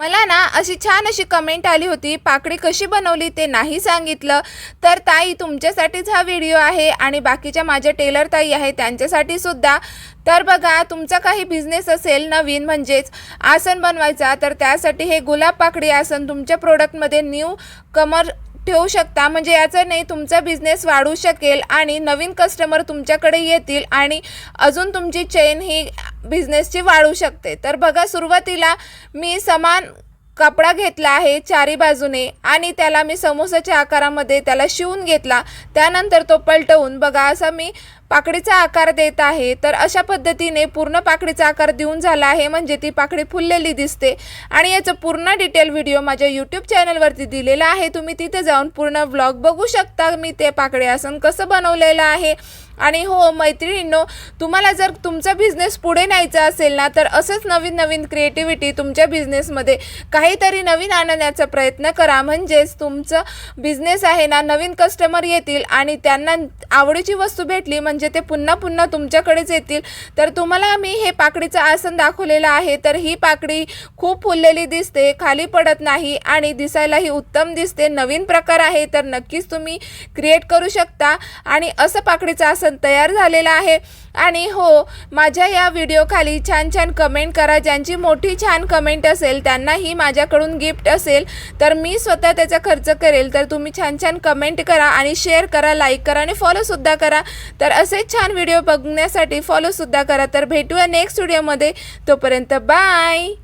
मला ना अशी छान अशी कमेंट आली होती, पाकळी कशी बनवली ते नाही सांगितलं. तर ताई, तुमच्यासाठीच हा व्हिडिओ आहे आणि बाकीच्या माझ्या टेलर ताई आहे त्यांच्यासाठी सुद्धा. तर बघा, तुमचा काही बिझनेस असेल नवीन, म्हणजेच आसन बनवायचा, तर त्यासाठी हे गुलाब पाकळी आसन तुमच्या प्रोडक्टमध्ये न्यू कमर ठेवू शकता. म्हणजे याचं नाही, तुमचा बिझनेस वाढू शकेल आणि नवीन कस्टमर तुमच्याकडे येतील आणि अजून तुमची चेन ही बिझनेसची वाढू शकते. तर बघा, सुरुवातीला मी समान कपडा घेतला आहे चारी बाजूने आणि त्याला मी समोसाच्या आकारामध्ये त्याला शिवून घेतला. त्यानंतर तो पलटवून बघा असा मी पाकळीचा आकार देत आहे. तर अशा पद्धतीने पूर्ण पाकळीचा आकार देऊन झाला आहे, म्हणजे ती पाकळी फुललेली दिसते. आणि याचं पूर्ण डिटेल व्हिडिओ माझ्या यूट्यूब चॅनलवरती दिलेला आहे, तुम्ही तिथे जाऊन पूर्ण व्लॉग बघू शकता मी ते पाकळी आसन कसं बनवलेलं आहे. आणि हो मैत्रिणींनो, तुम्हाला जर तुमचा बिझनेस पुढे न्यायचा असेल ना, तर असंच नवीन नवीन क्रिएटिव्हिटी तुमच्या बिझनेसमध्ये काहीतरी नवीन आणण्याचा प्रयत्न करा. म्हणजेच तुमचं बिझनेस आहे ना, नवीन कस्टमर येतील आणि त्यांना आवडीची वस्तू भेटली म्हणजे ते पुन्हा पुन्हा तुमच्याकडेच येतील. तर तुम्हाला मी हे पाकळीचं आसन दाखवलेलं आहे. तर ही पाकळी खूप फुललेली दिसते, खाली पडत नाही आणि दिसायलाही उत्तम दिसते. नवीन प्रकार आहे, तर नक्कीच तुम्ही क्रिएट करू शकता. आणि असं पाकळीचं आसन तयार झालेला आहे. आणि हो, माझ्या या व्हिडिओ खाली छान छान कमेंट करा. ज्यांची मोठी छान कमेंट असेल त्यांनाही माझ्याकडून गिफ्ट असेल. तर मी स्वतः त्याचा खर्च करेल. तर तुम्ही छान छान कमेंट करा आणि शेअर करा, लाईक करा आणि फॉलोसुद्धा करा. तर असेच छान व्हिडिओ बघण्यासाठी फॉलोसुद्धा करा. तर भेटूया नेक्स्ट व्हिडिओमध्ये. तोपर्यंत बाय.